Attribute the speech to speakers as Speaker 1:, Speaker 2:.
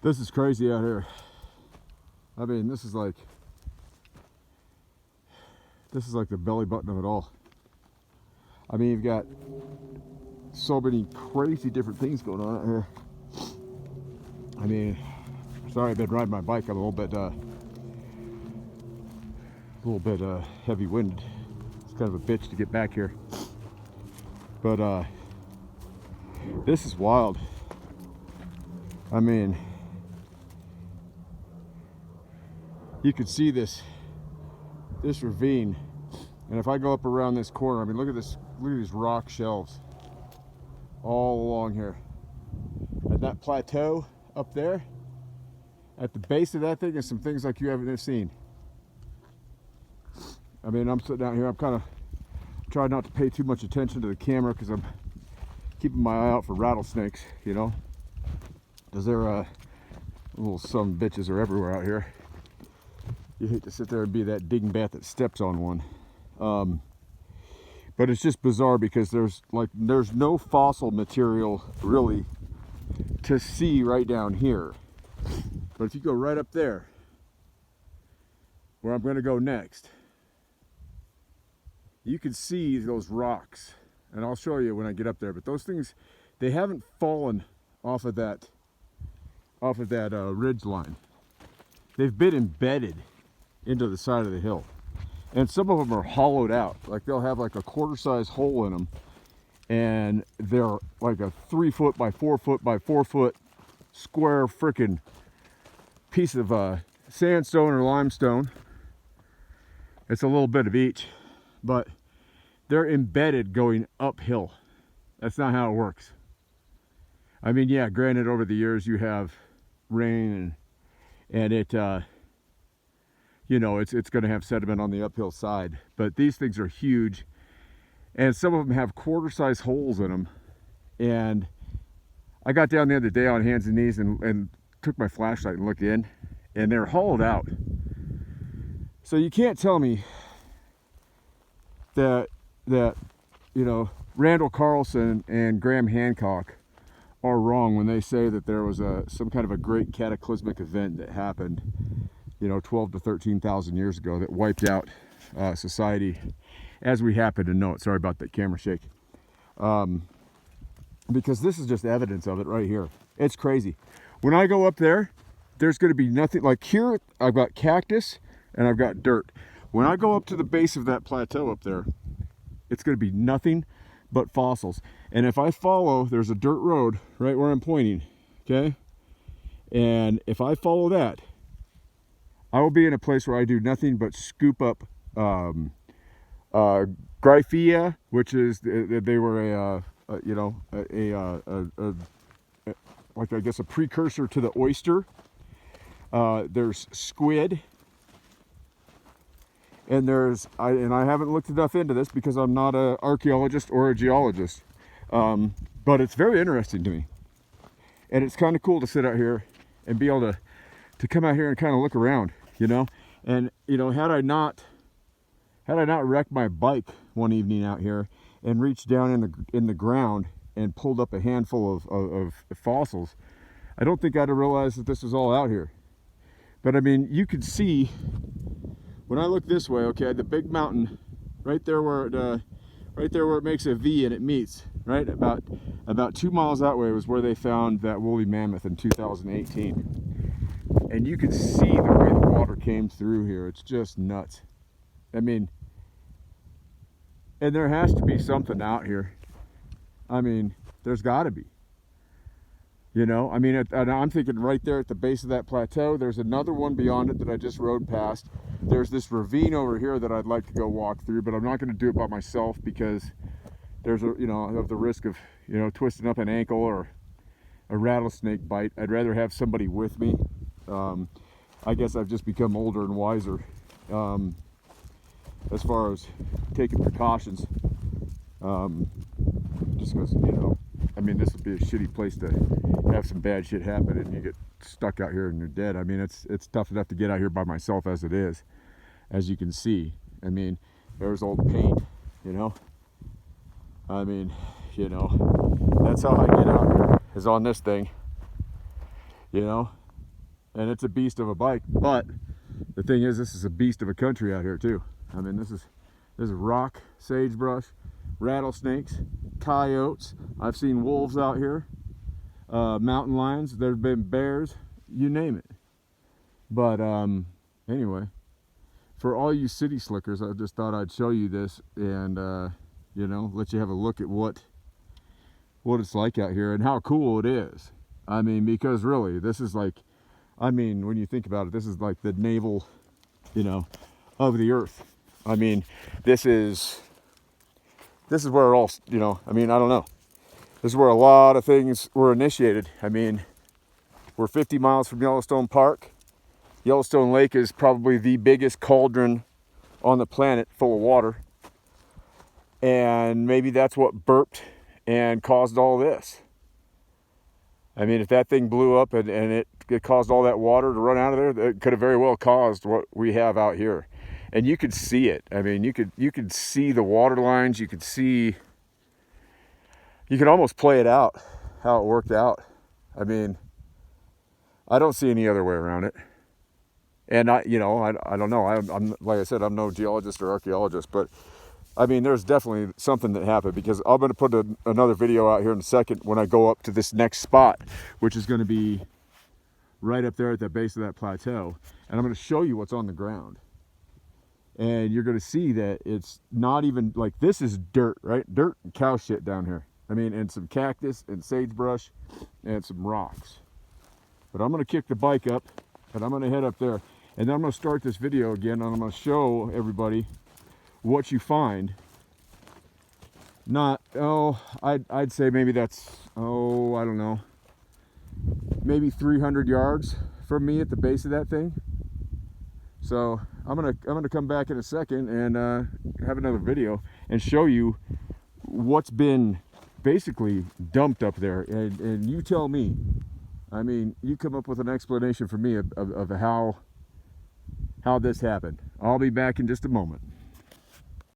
Speaker 1: This is crazy out here. I mean, this is like the belly button of it all. I mean, you've got so many crazy different things going on out here. I mean, sorry, I've been riding my bike. I'm a little bit heavy-winded. It's kind of a bitch to get back here, but this is wild. I mean, you could see this ravine, and if I go up around this corner, I mean, look at this, look at these rock shelves all along here, and that plateau up there at the base of that thing is some things like you haven't seen. I mean, I'm sitting out here, I'm kind of trying not to pay too much attention to the camera because I'm keeping my eye out for rattlesnakes, you know, because they're little son of bitches are everywhere out here. You hate to sit there and be that dingbat that steps on one. But it's just bizarre because there's no fossil material really to see right down here. But if you go right up there, where I'm going to go next, you can see those rocks, and I'll show you when I get up there. But those things, they haven't fallen off of that ridge line. They've been embedded into the side of the hill, and some of them are hollowed out. Like they'll have like a quarter-size hole in them, and they're like a 3 foot by 4 foot by 4 foot square freaking piece of sandstone or limestone. It's a little bit of each, but they're embedded going uphill. That's not how it works. I mean, yeah, granted, over the years you have rain and it you know, it's going to have sediment on the uphill side, but these things are huge, and some of them have quarter-size holes in them. And I got down the other day on hands and knees and took my flashlight and looked in, and they're hollowed out. So you can't tell me that you know, Randall Carlson and Graham Hancock are wrong when they say that there was some kind of a great cataclysmic event that happened, you know, 12 to 13,000 years ago that wiped out society as we happen to know it. Sorry about that camera shake. Because this is just evidence of it right here. It's crazy. When I go up there, there's going to be nothing. Like here, I've got cactus and I've got dirt. When I go up to the base of that plateau up there, it's going to be nothing but fossils. And if I follow, there's a dirt road right where I'm pointing, okay? And if I follow that, I will be in a place where I do nothing but scoop up Gryphea, which is, they were like I guess a precursor to the oyster. There's squid. And I haven't looked enough into this because I'm not an archaeologist or a geologist, but it's very interesting to me, and it's kind of cool to sit out here and be able to come out here and kind of look around, you know. And you know, had I not wrecked my bike one evening out here and reached down in the ground and pulled up a handful of fossils, I don't think I'd have realized that this was all out here. But I mean, you could see. When I look this way, okay, the big mountain, right there where it makes a V and it meets, right about 2 miles that way was where they found that woolly mammoth in 2018, and you can see the way the water came through here. It's just nuts. I mean, and there has to be something out here. I mean, there's got to be. You know, I mean, and I'm thinking right there at the base of that plateau, there's another one beyond it that I just rode past. There's this ravine over here that I'd like to go walk through, but I'm not going to do it by myself because there's you know, of the risk of, you know, twisting up an ankle or a rattlesnake bite. I'd rather have somebody with me. I guess I've just become older and wiser as far as taking precautions. Just because, you know, I mean, this would be a shitty place to have some bad shit happen and you get stuck out here and you're dead. I mean, it's tough enough to get out here by myself as it is, as you can see. I mean, there's old paint, you know. I mean, you know, that's how I get out here, is on this thing, you know. and it's a beast of a bike. But the thing is, this is a beast of a country out here too. I mean, this is rock, sagebrush, rattlesnakes, coyotes. I've seen wolves out here, mountain lions. There's been bears, you name it. But anyway, for all you city slickers, I just thought I'd show you this and you know, let you have a look at what it's like out here and how cool it is. I mean, because really, this is like, I mean, when you think about it, this is like the navel, you know, of the earth. I mean, this is where it all, you know, I mean, I don't know. This is where a lot of things were initiated. I mean, we're 50 miles from Yellowstone Park. Yellowstone Lake is probably the biggest cauldron on the planet full of water. And maybe that's what burped and caused all this. I mean, if that thing blew up and it caused all that water to run out of there, it could have very well caused what we have out here. And you could see it. I mean, you could see the water lines. You could almost play it out, how it worked out. I mean, I don't see any other way around it. And I don't know. I'm like I said, I'm no geologist or archaeologist, but I mean, there's definitely something that happened, because I'm going to put another video out here in a second when I go up to this next spot, which is going to be right up there at the base of that plateau. And I'm going to show you what's on the ground. And you're going to see that it's not even like, this is dirt, right? Dirt and cow shit down here. I mean, and some cactus and sagebrush and some rocks. But I'm going to kick the bike up and I'm going to head up there. And then I'm going to start this video again, and I'm going to show everybody what you find. Not, I'd say maybe that's, I don't know, maybe 300 yards from me at the base of that thing. So I'm gonna come back in a second and have another video and show you what's been basically dumped up there. And you tell me, I mean, you come up with an explanation for me of how this happened. I'll be back in just a moment.